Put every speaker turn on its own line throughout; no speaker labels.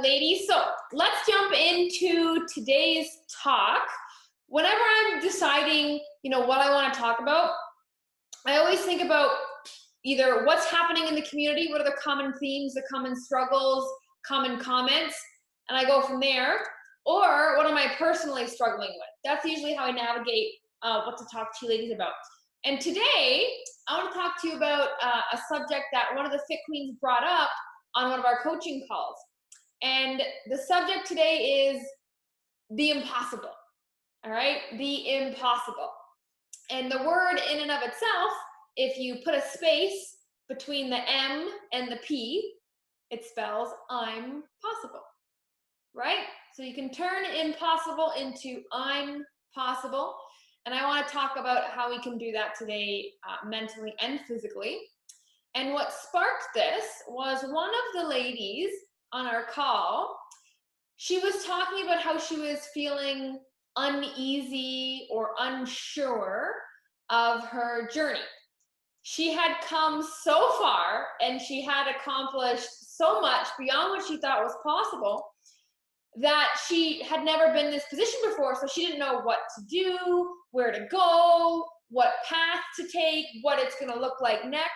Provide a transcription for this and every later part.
ladies. So let's jump into today's talk. Whenever I'm deciding, what I want to talk about, I always think about either what's happening in the community, what are the common themes, the common struggles, common comments, and I go from there, or what am I personally struggling with? That's usually how I navigate what to talk to you ladies about. And today, I want to talk to you about a subject that one of the Fit Queens brought up on one of our coaching calls. And the subject today is the impossible, all right? The impossible. And the word in and of itself, if you put a space between the M and the P, it spells I'm possible, right? So you can turn impossible into I'm possible. And I want to talk about how we can do that today, mentally and physically. And what sparked this was one of the ladies on our call. She was talking about how she was feeling uneasy or unsure of her journey. She had come so far and she had accomplished so much beyond what she thought was possible that she had never been in this position before, so she didn't know what to do, where to go, what path to take, what it's going to look like next.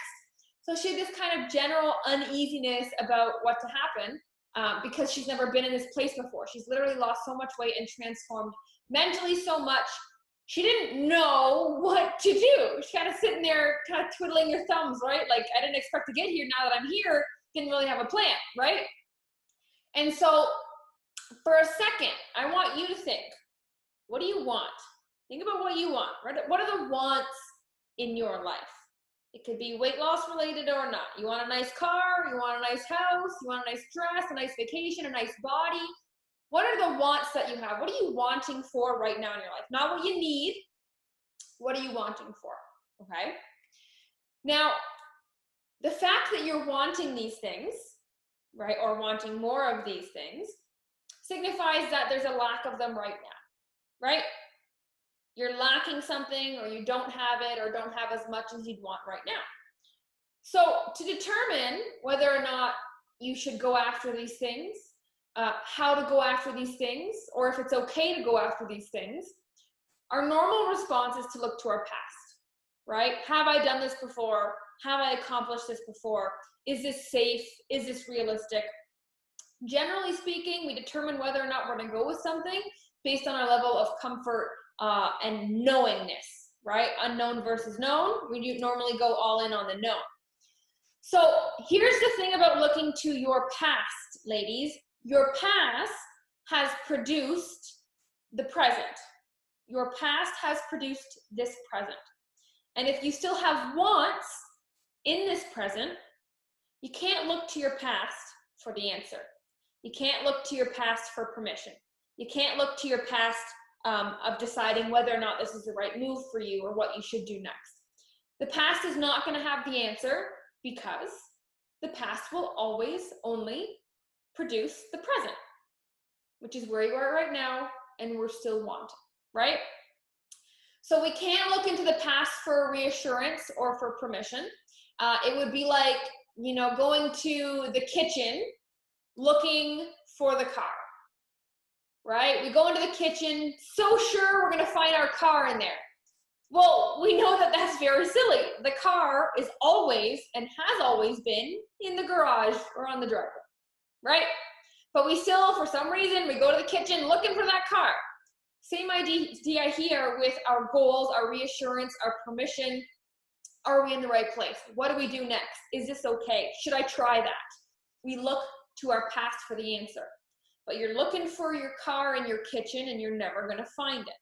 So she had this kind of general uneasiness about what to happen because she's never been in this place before. She's literally lost so much weight and transformed mentally so much. She didn't know what to do. She's kind of sitting there, kind of twiddling her thumbs, right? Like, I didn't expect to get here. Now that I'm here, didn't really have a plan, right? And so for a second, I want you to think, what do you want? Think about what you want, right? What are the wants in your life? It could be weight loss related or not. You want a nice car, you want a nice house, you want a nice dress, a nice vacation, a nice body. What are the wants that you have? What are you wanting for right now in your life? Not what you need. What are you wanting for? Okay? Now, the fact that you're wanting these things, right, or wanting more of these things, signifies that there's a lack of them right now, right? You're lacking something, or you don't have it, or don't have as much as you'd want right now. So to determine whether or not you should go after these things, how to go after these things, or if it's okay to go after these things, our normal response is to look to our past, right? Have I done this before? Have I accomplished this before? Is this safe? Is this realistic? Generally speaking, we determine whether or not we're going to go with something based on our level of comfort and knowingness, right? Unknown versus known. We normally go all in on the known. So here's the thing about looking to your past, ladies. Your past has produced the present. Your past has produced this present. And if you still have wants in this present, you can't look to your past for the answer. You can't look to your past for permission. You can't look to your past of deciding whether or not this is the right move for you or what you should do next. The past is not going to have the answer because the past will always only produce the present, which is where you are right now and we're still wanting, right? So we can't look into the past for reassurance or for permission. It would be like, going to the kitchen looking for the car, right? We go into the kitchen, so sure we're going to find our car in there. Well, we know that that's very silly. The car is always and has always been in the garage or on the driveway, right? But we still, for some reason, we go to the kitchen looking for that car. Same idea here with our goals, our reassurance, our permission. Are we in the right place? What do we do next? Is this okay? Should I try that? We look to our past for the answer. But you're looking for your car in your kitchen and you're never going to find it.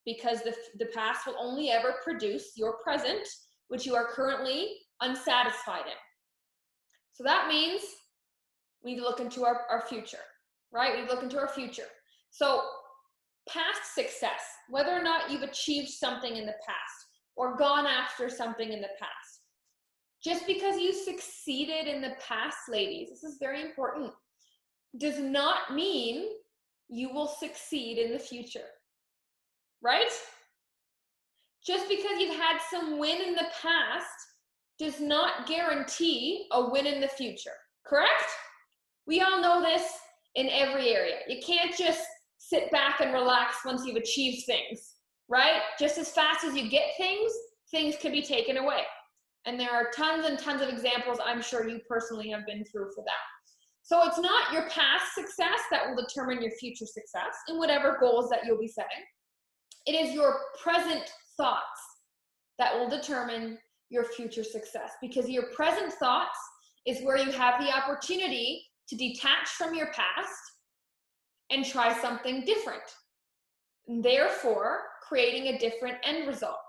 Because the past will only ever produce your present, which you are currently unsatisfied in. So that means we need to look into our future, right? We look into our future. So past success, whether or not you've achieved something in the past or gone after something in the past. Just because you succeeded in the past, ladies, this is very important, does not mean you will succeed in the future, right? Just because you've had some win in the past does not guarantee a win in the future, correct? We all know this in every area. You can't just sit back and relax once you've achieved things, right? Just as fast as you get things, things can be taken away. And there are tons and tons of examples I'm sure you personally have been through for that. So it's not your past success that will determine your future success in whatever goals that you'll be setting. It is your present thoughts that will determine your future success, because your present thoughts is where you have the opportunity to detach from your past and try something different, therefore creating a different end result,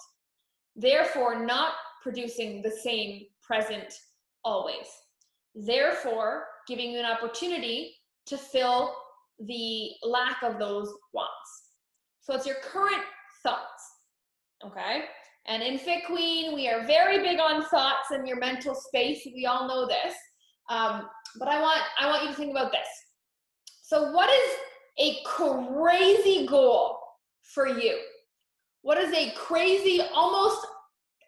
therefore not producing the same present always, therefore giving you an opportunity to fill the lack of those wants. So it's your current thoughts, okay? And in Fit Queen, we are very big on thoughts and your mental space. We all know this. But I want you to think about this. So what is a crazy goal for you? What is a crazy, almost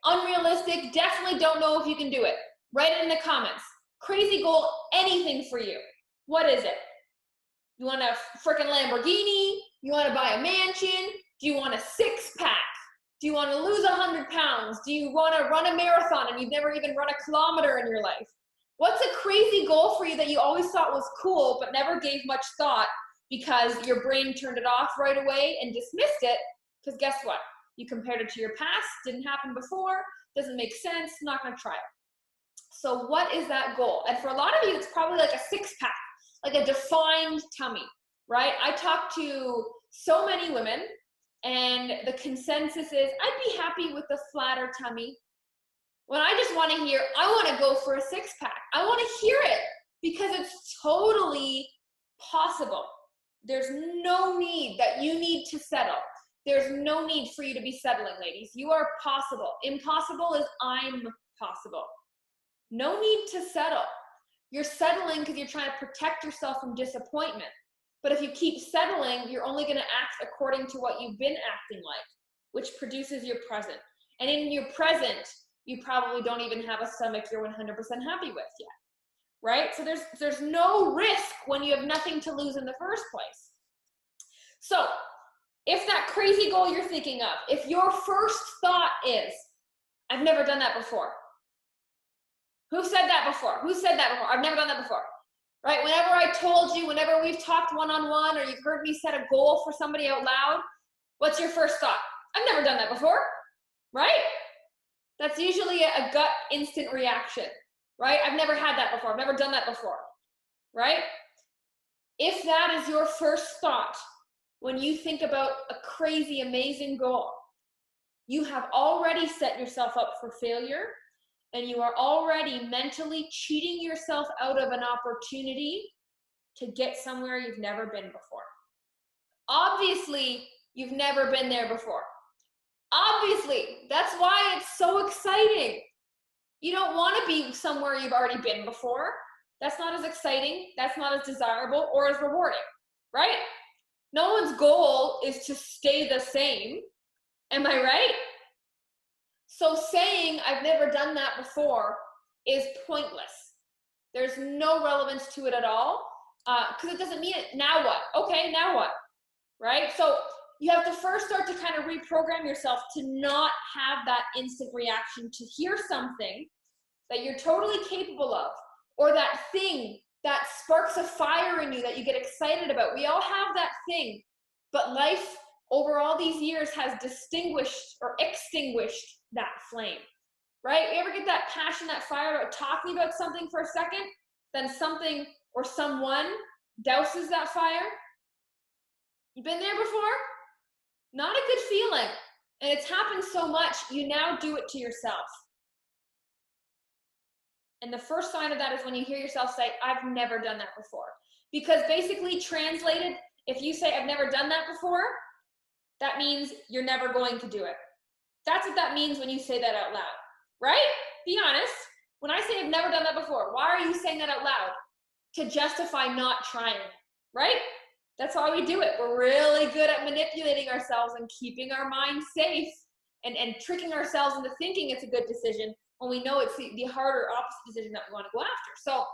unrealistic, definitely don't know if you can do it? Write it in the comments. Crazy goal, anything for you. What is it? You want a freaking Lamborghini? You want to buy a mansion? Do you want a six-pack? Do you want to lose 100 pounds? Do you want to run a marathon and you've never even run a kilometer in your life? What's a crazy goal for you that you always thought was cool but never gave much thought because your brain turned it off right away and dismissed it? Because guess what? You compared it to your past, didn't happen before, doesn't make sense, not going to try it. So what is that goal? And for a lot of you, it's probably like a six-pack, like a defined tummy, right? I talk to so many women and the consensus is, I'd be happy with a flatter tummy. When I just want to hear, I want to go for a six-pack. I want to hear it because it's totally possible. There's no need that you need to settle. There's no need for you to be settling, ladies. You are possible. Impossible is I'm possible. No need to settle. You're settling because you're trying to protect yourself from disappointment. But if you keep settling, you're only going to act according to what you've been acting like, which produces your present. And in your present, you probably don't even have a stomach you're 100% happy with yet, right? So there's no risk when you have nothing to lose in the first place. So if that crazy goal you're thinking of, if your first thought is, I've never done that before. Who said that before? Who said that before? I've never done that before. Right? Whenever I told you, whenever we've talked one-on-one or you've heard me set a goal for somebody out loud, what's your first thought? I've never done that before, right? That's usually a gut instant reaction, right? I've never had that before. I've never done that before, right? If that is your first thought when you think about a crazy, amazing goal, you have already set yourself up for failure. And you are already mentally cheating yourself out of an opportunity to get somewhere you've never been before. Obviously, you've never been there before. Obviously, that's why it's so exciting. You don't want to be somewhere you've already been before. That's not as exciting, that's not as desirable or as rewarding, right? No one's goal is to stay the same. Am I right? So saying I've never done that before is pointless. There's no relevance to it at all because it doesn't mean it. Now what? Okay, now what? Right? So you have to first start to kind of reprogram yourself to not have that instant reaction to hear something that you're totally capable of, or that thing that sparks a fire in you that you get excited about. We all have that thing, but life over all these years has distinguished or extinguished that flame, right? You ever get that passion, that fire about talking about something for a second, then something or someone douses that fire? You've been there before? Not a good feeling. And it's happened so much, you now do it to yourself. And the first sign of that is when you hear yourself say, I've never done that before. Because basically translated, if you say, I've never done that before, that means you're never going to do it. That's what that means when you say that out loud, right? Be honest. When I say I've never done that before, why are you saying that out loud? To justify not trying, right? That's why we do it. We're really good at manipulating ourselves and keeping our mind safe and tricking ourselves into thinking it's a good decision when we know it's the harder opposite decision that we want to go after. So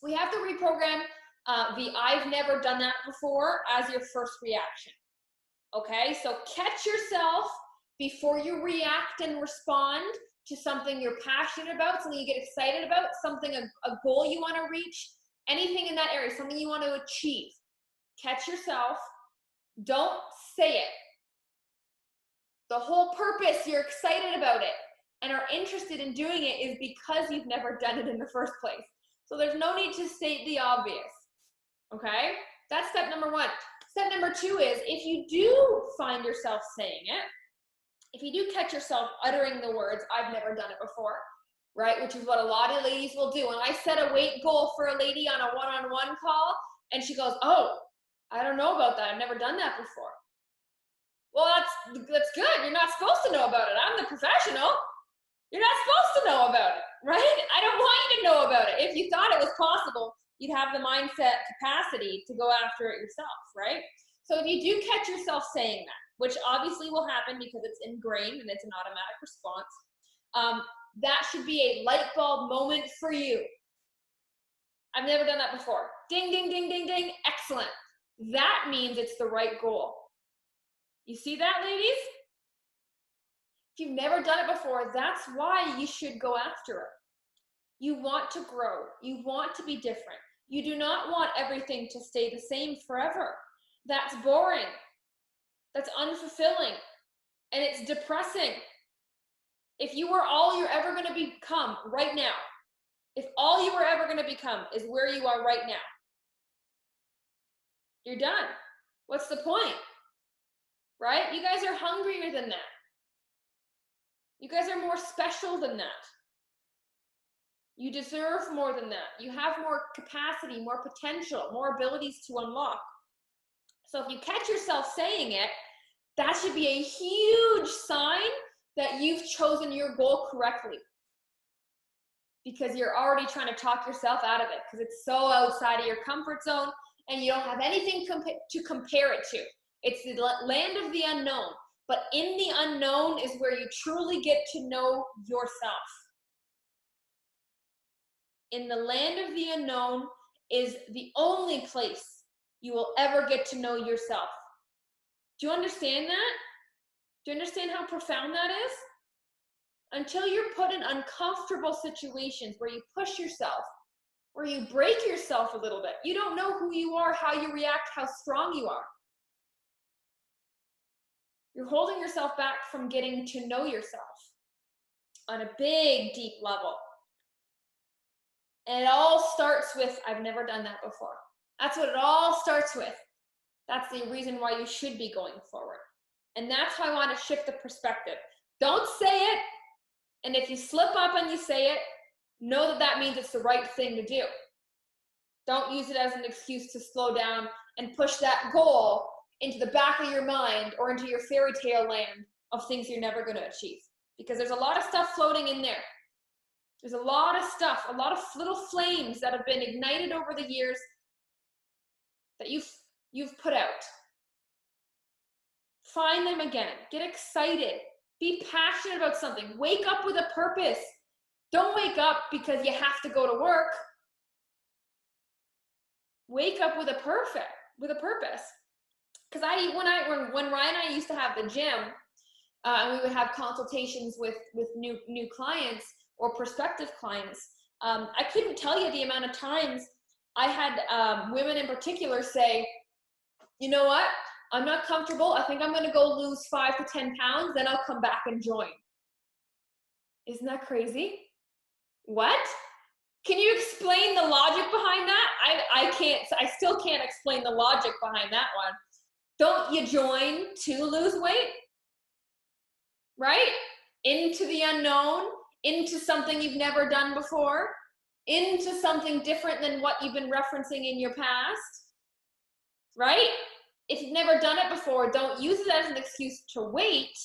we have to reprogram the I've never done that before as your first reaction. Okay, so catch yourself before you react and respond to something you're passionate about, something you get excited about, something, a goal you want to reach, anything in that area, something you want to achieve. Catch yourself. Don't say it. The whole purpose, you're excited about it and are interested in doing it, is because you've never done it in the first place. So there's no need to state the obvious. Okay? That's step number one. Step number two is, if you do find yourself saying it, if you do catch yourself uttering the words, I've never done it before, right? Which is what a lot of ladies will do. When I set a weight goal for a lady on a one-on-one call, and she goes, oh, I don't know about that. I've never done that before. Well, that's good. You're not supposed to know about it. I'm the professional. You're not supposed to know about it, right? I don't want you to know about it. If you thought it was possible, you'd have the mindset capacity to go after it yourself, right? So if you do catch yourself saying that, which obviously will happen because it's ingrained and it's an automatic response, that should be a light bulb moment for you. I've never done that before. Ding, ding, ding, ding, ding. Excellent. That means it's the right goal. You see that, ladies? If you've never done it before, that's why you should go after it. You want to grow. You want to be different. You do not want everything to stay the same forever. That's boring. That's unfulfilling. And it's depressing. If you were all you're ever going to become right now, if all you were ever going to become is where you are right now, you're done. What's the point? Right? You guys are hungrier than that. You guys are more special than that. You deserve more than that. You have more capacity, more potential, more abilities to unlock. So if you catch yourself saying it, that should be a huge sign that you've chosen your goal correctly. Because you're already trying to talk yourself out of it, because it's so outside of your comfort zone and you don't have anything to compare it to. It's the land of the unknown. But in the unknown is where you truly get to know yourself. In the land of the unknown is the only place you will ever get to know yourself. Do you understand that? Do you understand how profound that is? Until you're put in uncomfortable situations where you push yourself, where you break yourself a little bit, you don't know who you are, how you react, how strong you are. You're holding yourself back from getting to know yourself on a big, deep level. And it all starts with, I've never done that before. That's what it all starts with. That's the reason why you should be going forward. And that's how I want to shift the perspective. Don't say it. And if you slip up and you say it, know that that means it's the right thing to do. Don't use it as an excuse to slow down and push that goal into the back of your mind or into your fairy tale land of things you're never going to achieve. Because there's a lot of stuff floating in there. There's a lot of stuff, a lot of little flames that have been ignited over the years that you've put out. Find them again. Get excited. Be passionate about something. Wake up with a purpose. Don't wake up because you have to go to work. Wake up with a purpose. Because when Ryan and I used to have the gym, and we would have consultations with new clients or prospective clients, I couldn't tell you the amount of times I had women in particular say, you know what? I'm not comfortable. I think I'm going to go lose 5 to 10 pounds, then I'll come back and join. Isn't that crazy? What? Can you explain the logic behind that? I still can't explain the logic behind that one. Don't you join to lose weight? Right? Into the unknown, into something you've never done before, into something different than what you've been referencing in your past, right? If you've never done it before, don't use it as an excuse to wait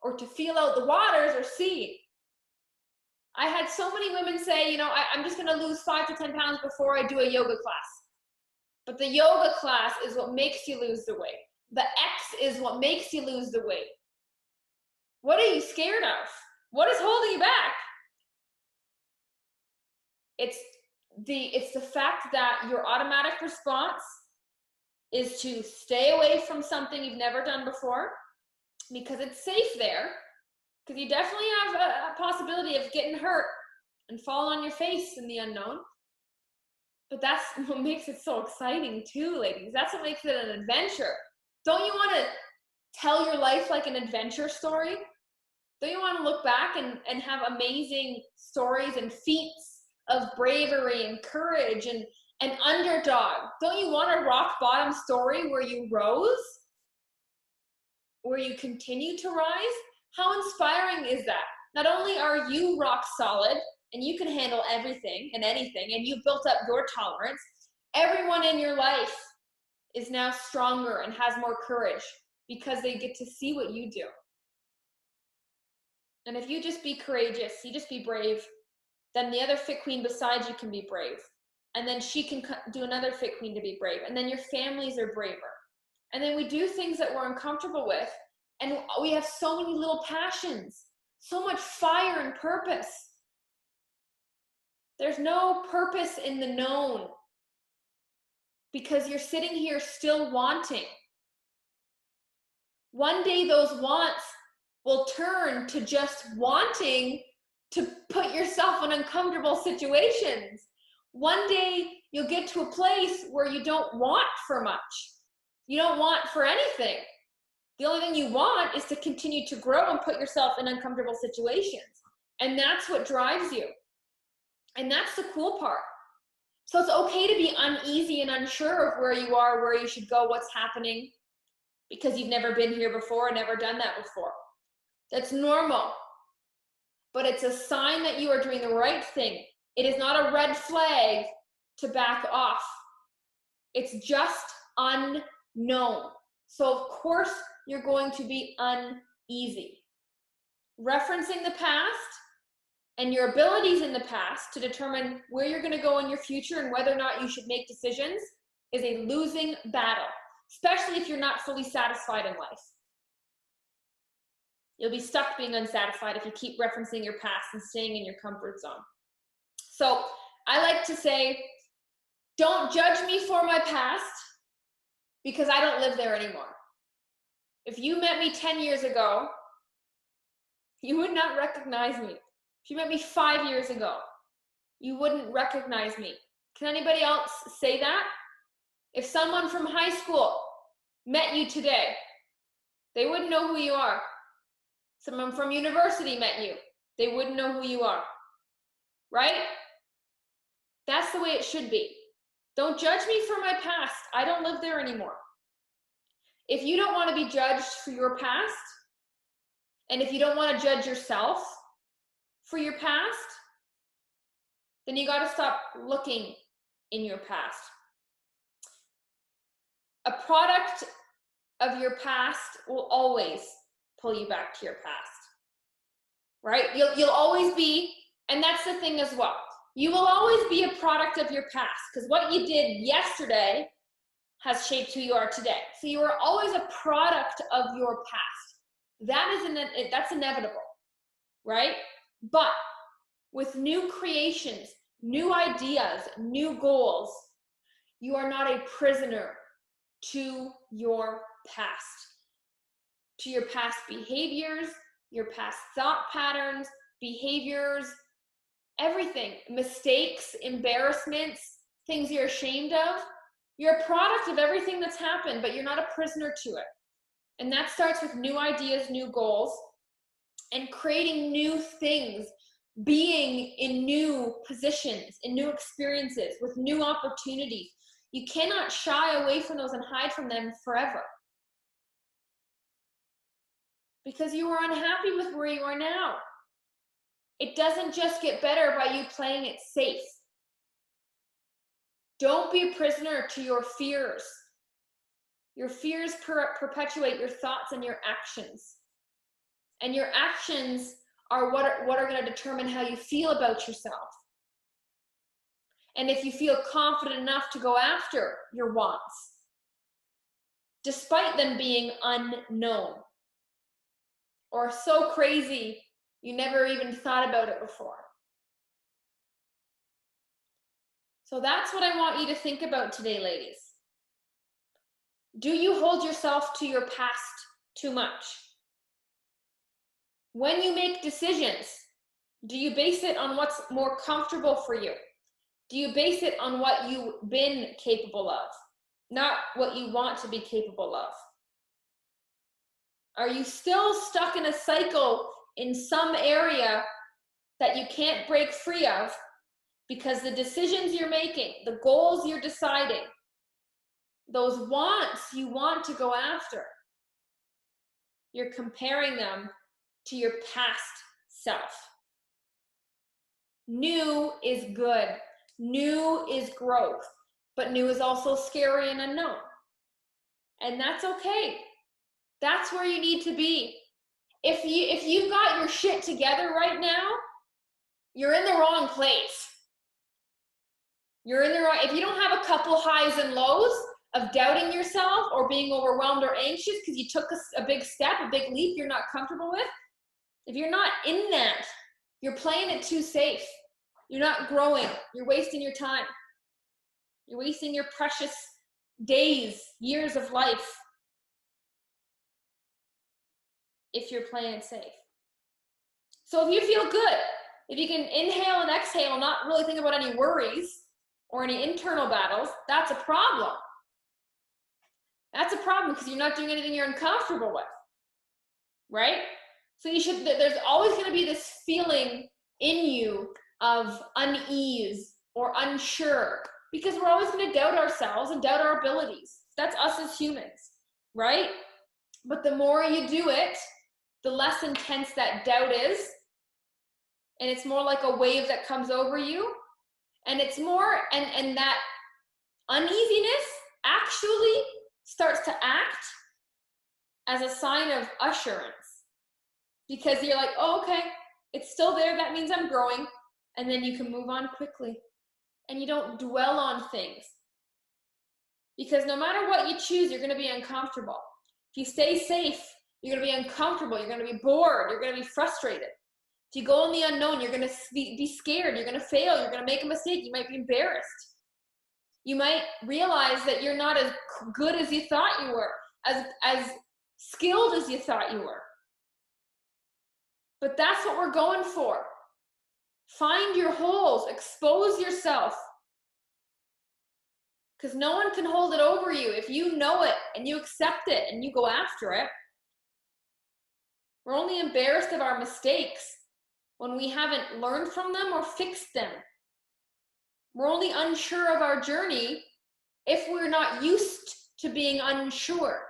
or to feel out the waters or see. I had so many women say, I'm just going to lose 5 to 10 pounds before I do a yoga class. But the yoga class is what makes you lose the weight. The X is what makes you lose the weight. What are you scared of? What is holding you back? It's it's the fact that your automatic response is to stay away from something you've never done before because it's safe there, because you definitely have a possibility of getting hurt and falling on your face in the unknown. But that's what makes it so exciting too, ladies. That's what makes it an adventure. Don't you want to tell your life like an adventure story? Don't you want to look back and have amazing stories and feats of bravery and courage and an underdog? Don't you want a rock bottom story where you rose? Where you continue to rise? How inspiring is that? Not only are you rock solid and you can handle everything and anything and you've built up your tolerance, everyone in your life is now stronger and has more courage because they get to see what you do. And if you just be courageous, you just be brave, then the other fit queen beside you can be brave. And then she can do another fit queen to be brave. And then your families are braver. And then we do things that we're uncomfortable with. And we have so many little passions, so much fire and purpose. There's no purpose in the known because you're sitting here still wanting. One day those wants will turn to just wanting to put yourself in uncomfortable situations. One day you'll get to a place where you don't want for much. You don't want for anything. The only thing you want is to continue to grow and put yourself in uncomfortable situations. And that's what drives you. And that's the cool part. So it's okay to be uneasy and unsure of where you are, where you should go, what's happening, because you've never been here before, never done that before. That's normal. But it's a sign that you are doing the right thing. It is not a red flag to back off. It's just unknown. So of course you're going to be uneasy. Referencing the past and your abilities in the past to determine where you're going to go in your future and whether or not you should make decisions is a losing battle, especially if you're not fully satisfied in life. You'll be stuck being unsatisfied if you keep referencing your past and staying in your comfort zone. So I like to say, don't judge me for my past because I don't live there anymore. If you met me 10 years ago, you would not recognize me. If you met me 5 years ago, you wouldn't recognize me. Can anybody else say that? If someone from high school met you today, they wouldn't know who you are. Someone from university met you, they wouldn't know who you are. Right? That's the way it should be. Don't judge me for my past. I don't live there anymore. If you don't want to be judged for your past, and if you don't want to judge yourself for your past, then you got to stop looking in your past. A product of your past will always pull you back to your past, right? You'll always be, and that's the thing as well. You will always be a product of your past because what you did yesterday has shaped who you are today. So you are always a product of your past. That's inevitable, right? But with new creations, new ideas, new goals, you are not a prisoner to your past behaviors, your past thought patterns, behaviors, everything, mistakes, embarrassments, things you're ashamed of. You're a product of everything that's happened, but you're not a prisoner to it. And that starts with new ideas, new goals, and creating new things, being in new positions, in new experiences, with new opportunities. You cannot shy away from those and hide from them forever. Because you are unhappy with where you are now. It doesn't just get better by you playing it safe. Don't be a prisoner to your fears. Your fears perpetuate your thoughts and your actions. And your actions are what are going to determine how you feel about yourself. And if you feel confident enough to go after your wants, despite them being unknown, or so crazy you never even thought about it before. So that's what I want you to think about today, ladies. Do you hold yourself to your past too much? When you make decisions, do you base it on what's more comfortable for you? Do you base it on what you've been capable of, not what you want to be capable of? Are you still stuck in a cycle in some area that you can't break free of because the decisions you're making, the goals you're deciding, those wants you want to go after, you're comparing them to your past self? New is good. New is growth, but new is also scary and unknown. And that's okay. That's where you need to be. If you've got your shit together right now, you're in the wrong place. You're in the wrong, if you don't have a couple highs and lows of doubting yourself or being overwhelmed or anxious because you took a big step, a big leap you're not comfortable with, if you're not in that, you're playing it too safe. You're not growing. You're wasting your time. You're wasting your precious days, years of life if you're playing it safe. So if you feel good, if you can inhale and exhale, not really think about any worries or any internal battles, that's a problem. That's a problem because you're not doing anything you're uncomfortable with, right? So there's always going to be this feeling in you of unease or unsure because we're always going to doubt ourselves and doubt our abilities. That's us as humans, right? But the more you do it, the less intense that doubt is. And it's more like a wave that comes over you. And it's more, and that uneasiness actually starts to act as a sign of assurance. Because you're like, oh, okay, it's still there. That means I'm growing. And then you can move on quickly. And you don't dwell on things. Because no matter what you choose, you're going to be uncomfortable. If you stay safe, you're going to be uncomfortable. You're going to be bored. You're going to be frustrated. If you go in the unknown, you're going to be scared. You're going to fail. You're going to make a mistake. You might be embarrassed. You might realize that you're not as good as you thought you were, as skilled as you thought you were. But that's what we're going for. Find your holes. Expose yourself. Because no one can hold it over you. If you know it and you accept it and you go after it, we're only embarrassed of our mistakes when we haven't learned from them or fixed them. We're only unsure of our journey if we're not used to being unsure.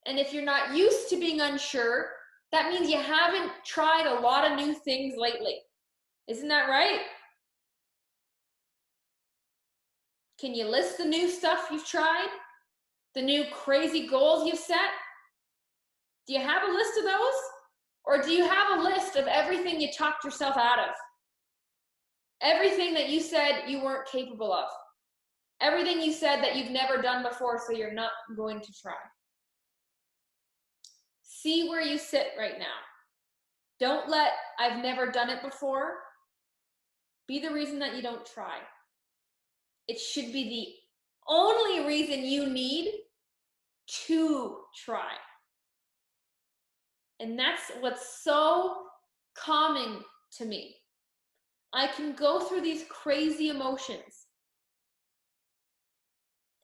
And if you're not used to being unsure, that means you haven't tried a lot of new things lately. Isn't that right? Can you list the new stuff you've tried? The new crazy goals you've set? Do you have a list of those? Or do you have a list of everything you talked yourself out of? Everything that you said you weren't capable of. Everything you said that you've never done before, so you're not going to try. See where you sit right now. Don't let "I've never done it before" be the reason that you don't try. It should be the only reason you need to try. And that's what's so calming to me. I can go through these crazy emotions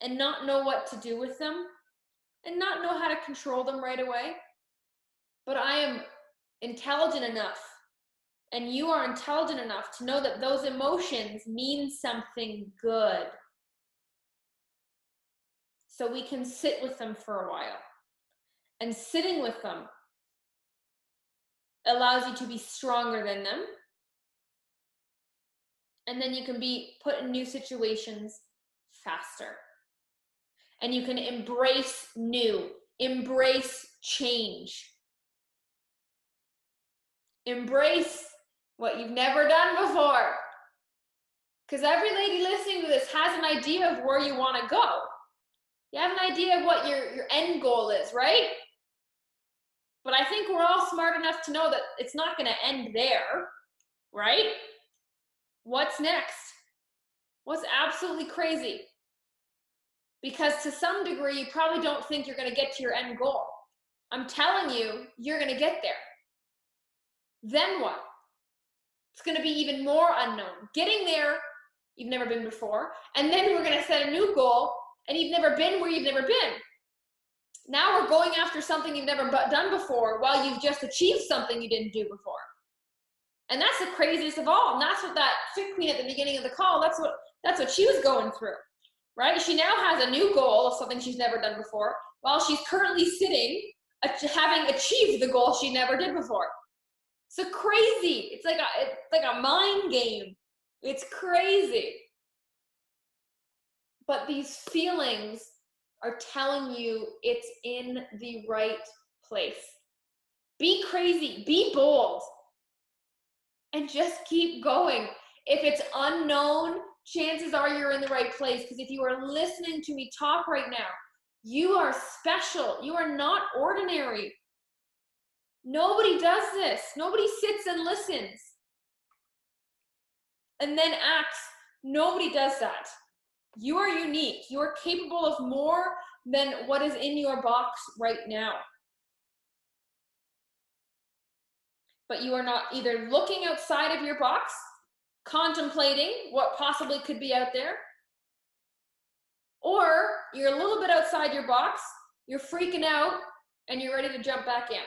and not know what to do with them and not know how to control them right away. But I am intelligent enough, and you are intelligent enough to know that those emotions mean something good. So we can sit with them for a while. And sitting with them allows you to be stronger than them. And then you can be put in new situations faster. And you can embrace new, embrace change. Embrace what you've never done before. Because every lady listening to this has an idea of where you want to go. You have an idea of what your end goal is, right? But I think we're all smart enough to know that it's not going to end there, right? What's next? What's absolutely crazy? Because to some degree, you probably don't think you're going to get to your end goal. I'm telling you, you're going to get there. Then what? It's going to be even more unknown. Getting there, you've never been before. And then we're going to set a new goal, and you've never been where you've never been. Now we're going after something you've never done before while you've just achieved something you didn't do before. And that's the craziest of all. And that's what that Fit Queen at the beginning of the call, that's what she was going through, right? She now has a new goal of something she's never done before while she's currently sitting, having achieved the goal she never did before. So crazy. It's like a mind game. It's crazy. But these feelings are telling you it's in the right place. Be crazy, be bold, and just keep going. If it's unknown, chances are you're in the right place, because if you are listening to me talk right now, you are special. You are not ordinary. Nobody does this. Nobody sits and listens and then acts. Nobody does that. You are unique. You are capable of more than what is in your box right now. But you are not either looking outside of your box, contemplating what possibly could be out there, or you're a little bit outside your box, you're freaking out, and you're ready to jump back in.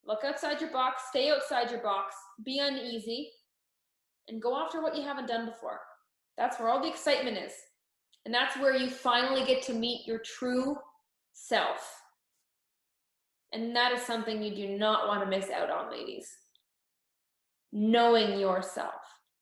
Look outside your box, stay outside your box, be uneasy, and go after what you haven't done before. That's where all the excitement is. And that's where you finally get to meet your true self. And that is something you do not want to miss out on, ladies. Knowing yourself.